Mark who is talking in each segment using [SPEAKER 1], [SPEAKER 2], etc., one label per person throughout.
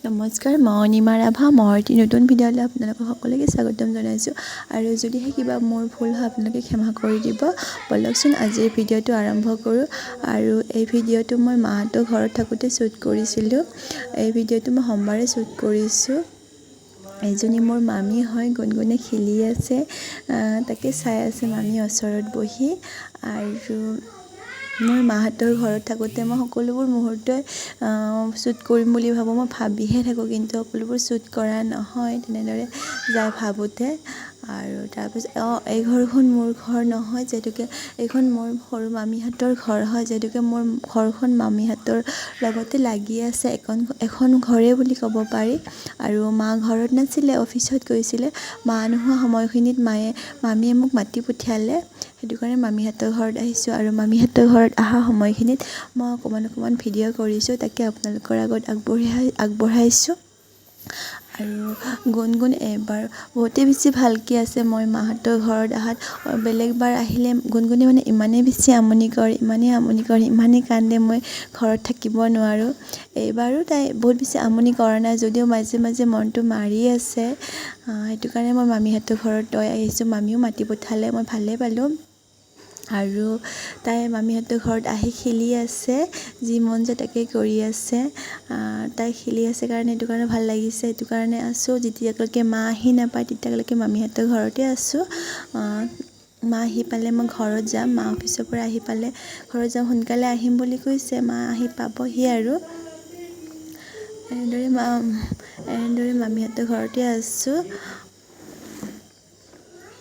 [SPEAKER 1] নমস্কাৰ, মই অনিমা ৰাভা। মই এটি নতুন ভিডিঅ'লৈ আপোনালোকক সকলোকে স্বাগতম জনাইছোঁ। আৰু যদিহে কিবা মোৰ ভুল হয় আপোনালোকে ক্ষমা কৰি দিব। ব'লকচোন আজিৰ ভিডিঅ'টো আৰম্ভ কৰোঁ। আৰু এই ভিডিঅ'টো মই মাহঁতৰ ঘৰত থাকোঁতে শ্বুট কৰিছিলোঁ। এই ভিডিঅ'টো মই সোমবাৰে শ্বুট কৰিছোঁ। এইজনী মোৰ মামী হয়, গুণগুণে খেলি আছে, তাকে চাই আছে মামী ওচৰত বহি। আৰু মই মাহঁতৰ ঘৰত থাকোঁতে মই সকলোবোৰ মুহূৰ্তই শ্বুট কৰিম বুলি ভাবোঁ। মই ভাবিহে থাকোঁ, কিন্তু সকলোবোৰ শ্বুট কৰা নহয় তেনেদৰে যাই ভাবোঁতে। আৰু তাৰপিছত এই ঘৰখন মোৰ ঘৰ নহয়, যিহেতুকে এইখন মোৰ সৰু মামীহঁতৰ ঘৰ হয়, যিহেতুকে মোৰ ঘৰখন মামীহঁতৰ লগতে লাগি আছে, এখন ঘৰে বুলি ক'ব পাৰি। আৰু মা ঘৰত নাছিলে, অফিচত গৈছিলে। মা নোহোৱা সময়খিনিত মামীয়ে মোক মাতি পঠিয়ালে, সেইটো কাৰণে মামীহঁতৰ ঘৰত আহিছোঁ। আৰু মামীহঁতৰ ঘৰত অহা সময়খিনিত মই অকণমান ভিডিঅ' কৰিছোঁ, তাকে আপোনালোকৰ আগত আগবঢ়াইছোঁ। আৰু গুণগুণ এইবাৰ বহুতেই বেছি ভালকৈ আছে। মই মাহঁতৰ ঘৰত অহাত বেলেগবাৰ আহিলে গুণগুণে মানে ইমানেই বেছি আমনি কৰে, ইমানেই কান্দে, মই ঘৰত থাকিব নোৱাৰোঁ। এইবাৰো তাই বহুত বেছি আমনি কৰা নাই, যদিও মাজে মাজে মনটো মাৰি আছে। সেইটো কাৰণে মই মামীহঁতৰ ঘৰত লৈ আহিছোঁ। মামীও মাতি পঠালে, মই ভালেই পালোঁ। আৰু তাই মামীহঁতৰ ঘৰত আহি খেলি আছে, যি মন যায় তাকে কৰি আছে। তাই খেলি আছে কাৰণে সেইটো কাৰণে ভাল লাগিছে, সেইটো কাৰণে আছোঁ। যেতিয়ালৈকে মা আহি নাপায় তেতিয়ালৈকে মামীহঁতৰ ঘৰতে আছোঁ। মা আহি পালে মই ঘৰত যাম। মা অফিচৰ পৰা আহি পালে ঘৰত যাম, সোনকালে আহিম বুলি কৈছে। মা আহি পাবহি আৰু এনেদৰে মামীহঁতৰ ঘৰতে আছোঁ।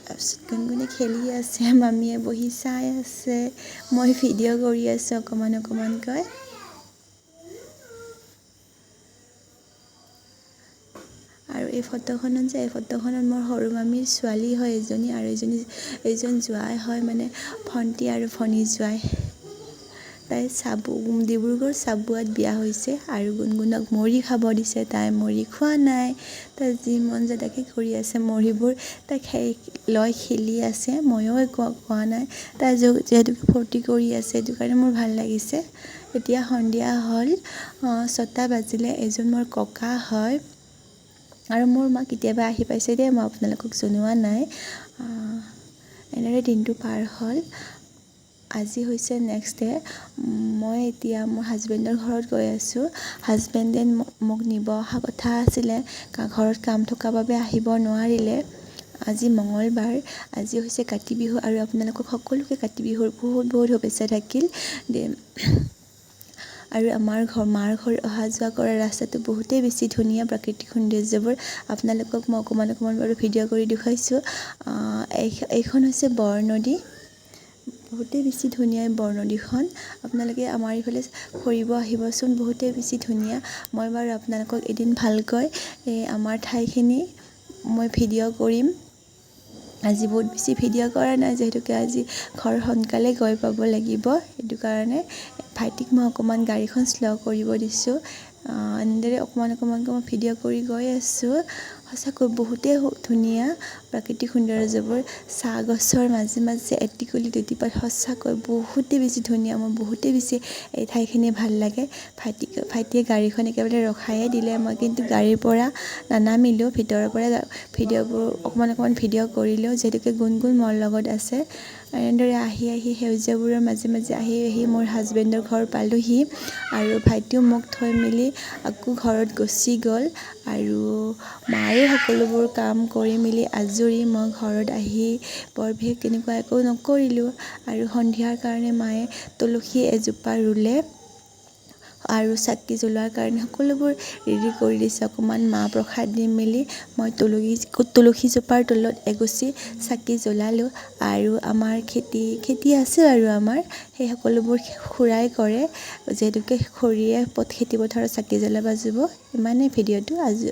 [SPEAKER 1] তাৰপিছত গুণগুণে খেলি আছে, মামীয়ে বহি চাই আছে, মই ভিডিঅ' কৰি আছোঁ অকণমানকৈ। আৰু এই ফটোখনত মোৰ সৰু মামীৰ ছোৱালী হয় এজনী, আৰু এইজন জোঁৱাই হয়, মানে ভণ্টি আৰু ভনী জোঁৱাই। তাই ডিব্ৰুগড় চাবুৱাত বিয়া হৈছে। আৰু গুণগুণক মুড়ি খাব দিছে, তাই মুড়ি খোৱা নাই। তাই যি মন যায় তাকে কৰি আছে, মুড়িবোৰ তাই লৈ খেলি আছে। ময়ো একো কোৱা নাই, তাই যিহেতুকে ফূৰ্তি কৰি আছে, সেইটো কাৰণে মোৰ ভাল লাগিছে। এতিয়া সন্ধিয়া হ'ল, 6টা বাজিলে। এইজন মোৰ ককা হয়। আৰু মোৰ মা কেতিয়াবা আহি পাইছে দেই, মই আপোনালোকক জনোৱা নাই। এনেদৰে দিনটো পাৰ হ'ল। আজি হৈছে নেক্সট ডে'। মই এতিয়া মোৰ হাজবেণ্ডৰ ঘৰত গৈ আছোঁ। হাজবেণ্ডে মোক নিব অহা কথা আছিলে, ঘৰত কাম থকাৰ বাবে আহিব নোৱাৰিলে। আজি মঙলবাৰ, আজি হৈছে কাতি বিহু, আৰু আপোনালোকক সকলোকে কাতি বিহুৰ বহুত বহুত শুভেচ্ছা থাকিল। আৰু মাৰ ঘৰ অহা যোৱা কৰা ৰাস্তাটো বহুতেই বেছি ধুনীয়া, প্ৰাকৃতিক সৌন্দৰ্যবোৰ আপোনালোকক মই অকণমান বাৰু ভিডিঅ' কৰি দেখুৱাইছোঁ। এইখন হৈছে বৰনদী, বহুতেই বেছি ধুনীয়া এই বৰনদীখন। আপোনালোকে আমাৰ এইফালে ফুৰিব আহিবচোন, বহুতেই বেছি ধুনীয়া। মই বাৰু আপোনালোকক এদিন ভালকৈ আমাৰ ঠাইখিনি মই ভিডিঅ' কৰিম। আজি বহুত বেছি ভিডিঅ' কৰা নাই, যিহেতুকে আজি ঘৰ সোনকালে গৈ পাব লাগিব, সেইটো কাৰণে ভাইটিক মই অকণমান গাড়ীখন শ্ল' কৰিব দিছোঁ। এনেদৰে অকণমানকৈ মই ভিডিঅ' কৰি গৈ আছোঁ। সঁচাকৈ বহুতেই ধুনীয়া প্ৰাকৃতিক সৌন্দৰ্যবোৰ, চাহ গছৰ মাজে মাজে এটিকুলি দুটিপাত, সঁচাকৈ বহুতেই বেছি ধুনীয়া। মোৰ বহুতেই বেছি এই ঠাইখিনি ভাল লাগে। ভাইটিয়ে গাড়ীখন একেবাৰে ৰখায়ে দিলে, মই কিন্তু গাড়ীৰ পৰা নানামিলোঁ, ভিতৰৰ পৰা ভিডিঅ'বোৰ অকণমান ভিডিঅ' কৰিলোঁ, যিহেতুকে গুণগুণ মোৰ লগত আছে। এনেদৰে আহি সেউজীয়াবোৰৰ মাজে মাজে আহি মোৰ হাজবেণ্ডৰ ঘৰ পালোহি। আৰু ভাইটিও মোক থৈ মেলি আকৌ ঘৰত গুচি গ'ল। আৰু মায়ে সকলোবোৰ কাম কৰি মেলি আজৰি। মই ঘৰত আহি বৰ বিশেষ তেনেকুৱা একো নকৰিলোঁ। আৰু সন্ধিয়াৰ কাৰণে মায়ে তুলসী এজোপা ৰুলে, আৰু চাকি জ্বলোৱাৰ কাৰণে সকলোবোৰ ৰেডি কৰি দিছে। অকণমান মাহ প্ৰসাদ দি মেলি মই তুলসীজোপাৰ তলত এগছি চাকি জ্বলালোঁ। আৰু আমাৰ খেতি আছে, আৰু আমাৰ সেই সকলোবোৰ খুৰাই কৰে, যিহেতুকে খৰিয়ে খেতি পথাৰত চাকি জ্বলাব যাব। ইমানেই ভিডিঅ'টো আজি